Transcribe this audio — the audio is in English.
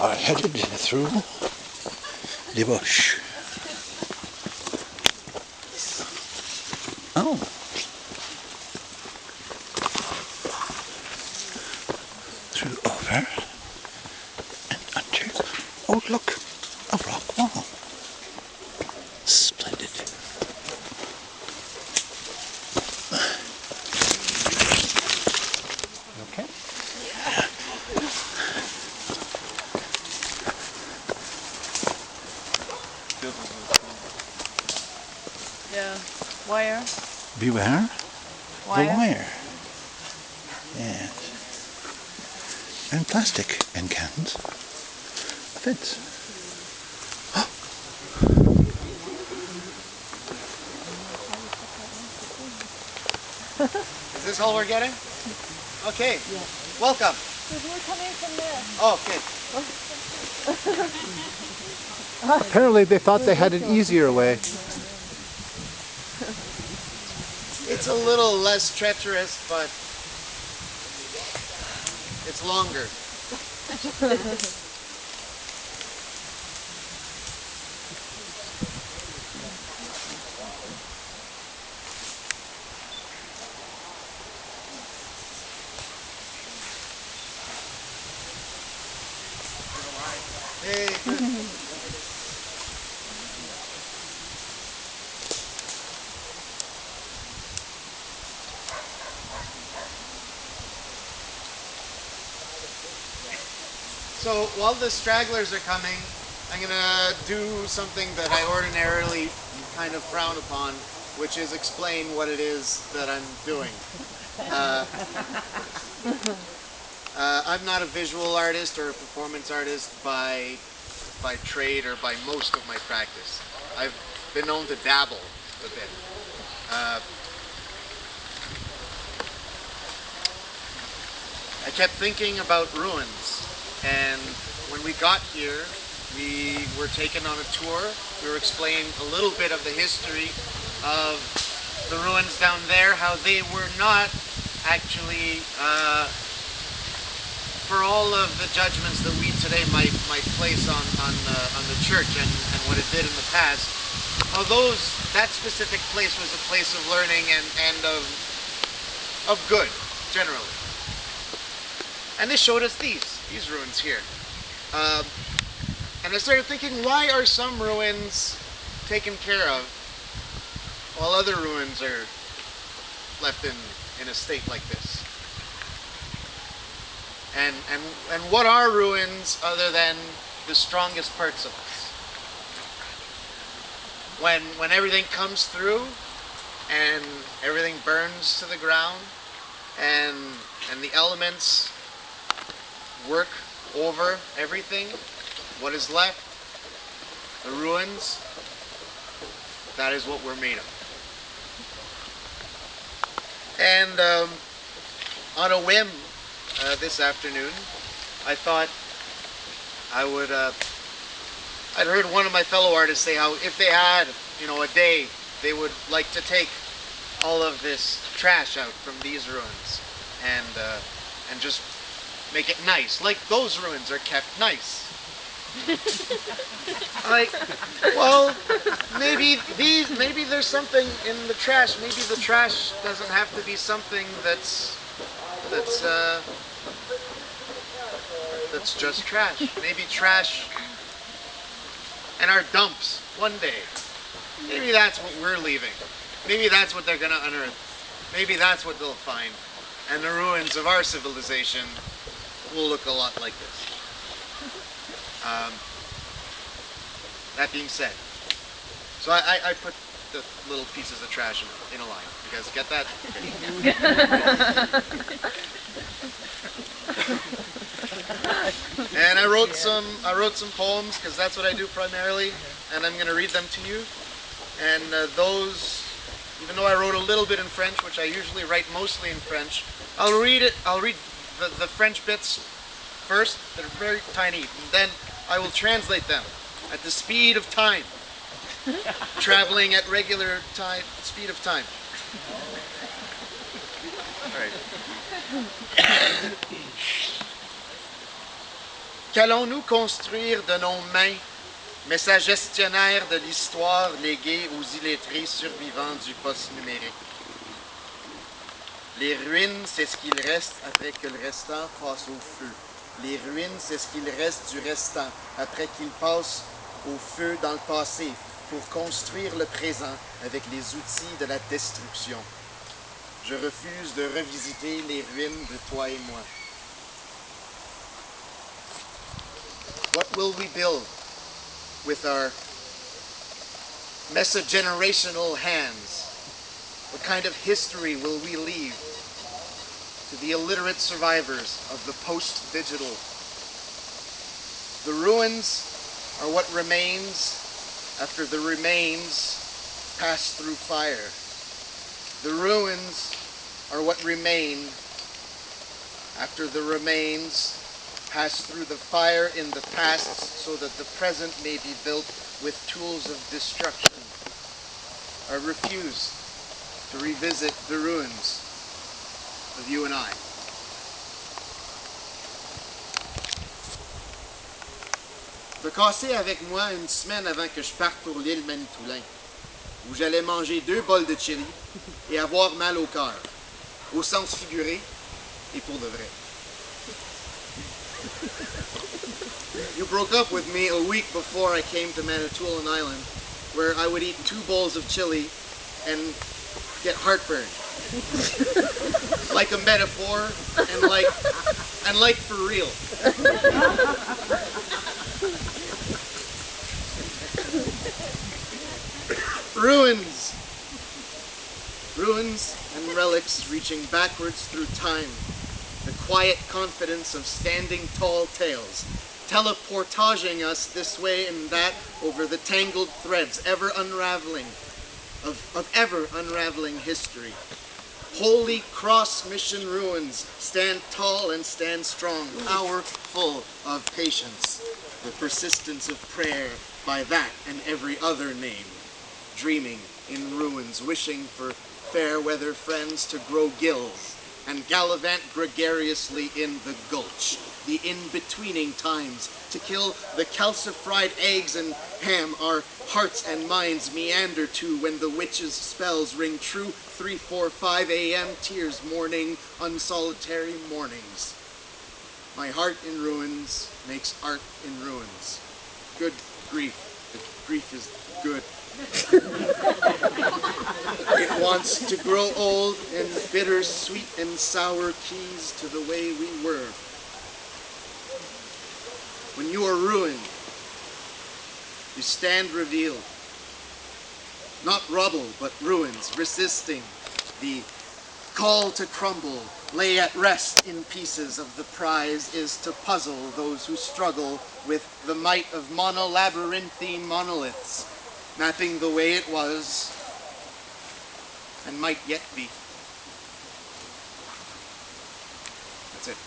are headed through the bush. Oh. Through over and under. Oh, look, a rock wall. Splendid. Okay. Yeah. Wire. Beware Wire. the wire. Yes. And plastic and cans. A fence. Is this all we're getting? Okay. Yeah. Welcome. We're coming from there. Oh, okay. Apparently they thought they had an easier way. It's a little less treacherous, but it's longer. Hey, good. So while the stragglers are coming, I'm gonna do something that I ordinarily kind of frown upon, which is explain what it is that I'm doing. I'm not a visual artist or a performance artist by trade or by most of my practice. I've been known to dabble a bit. I kept thinking about ruins, and when we got here, we were taken on a tour. We were explained a little bit of the history of the ruins down there, how they were not actually, for all of the judgments that we today might place on the church and what it did in the past, although that specific place was a place of learning and of good, generally. And they showed us these ruins here. And I started thinking, why are some ruins taken care of while other ruins are left in a state like this? And what are ruins other than the strongest parts of us? When everything comes through and everything burns to the ground and the elements work over everything, what is left? The ruins. That is what we're made of. And on a whim this afternoon, I thought I would. I'd heard one of my fellow artists say how if they had, a day, they would like to take all of this trash out from these ruins and just make it nice, like those ruins are kept nice. Like, well, maybe there's something in the trash. Maybe the trash doesn't have to be something that's just trash. Maybe trash and our dumps one day. Maybe that's what we're leaving. Maybe that's what they're gonna unearth. Maybe that's what they'll find. And the ruins of our civilization will look a lot like this. That being said, so I put the little pieces of trash in a line. You guys get that? And I wrote some poems because that's what I do primarily, and I'm going to read them to you. And those, even though I wrote a little bit in French, which I usually write mostly in French, I'll read the French bits first. They're very tiny, and then I will translate them at the speed of time, traveling at regular speed of time. All right. Qu'allons-nous construire de nos mains, mais sa gestionnaire de l'histoire léguée aux illettrés survivants du post-numérique? Les ruines, c'est ce qu'il reste après que le restant passe au feu. Les ruines, c'est ce qu'il reste du restant après qu'il passe au feu dans le passé pour construire le présent avec les outils de la destruction. Je refuse de revisiter les ruines de toi et moi. What will we build with our mesogenerational hands? What kind of history will we leave to the illiterate survivors of the post-digital? The ruins are what remains after the remains pass through fire. The ruins are what remain after the remains pass through the fire in the past so that the present may be built with tools of destruction. I refuse to revisit the ruins of you and I. T'as cassé avec moi une semaine avant que je parte pour l'île Manitoulin, où j'allais manger 2 bols de chili et avoir mal au cœur, au sens figuré et pour de vrai. You broke up with me a week before I came to Manitoulin Island, where I would eat 2 bowls of chili and get heartburn. Like a metaphor and like for real. Ruins! Ruins and relics reaching backwards through time. The quiet confidence of standing tall tales, teleportaging us this way and that over the tangled threads, ever unraveling, of ever unraveling history. Holy Cross Mission ruins stand tall and stand strong, powerful of patience, the persistence of prayer by that and every other name. Dreaming in ruins, wishing for fair weather friends to grow gills and gallivant gregariously in the gulch, the in-betweening times, to kill the calcified eggs and ham our hearts and minds meander to when the witches' spells ring true 3, 4, 5 a.m. tears morning, unsolitary mornings. My heart in ruins makes art in ruins. Good grief, if grief is good. It wants to grow old and bitter, sweet and sour keys to the way we were. When you are ruined, you stand revealed. Not rubble, but ruins, resisting the call to crumble, lay at rest in pieces of the prize is to puzzle those who struggle with the might of monolabyrinthine monoliths, mapping the way it was and might yet be. That's it.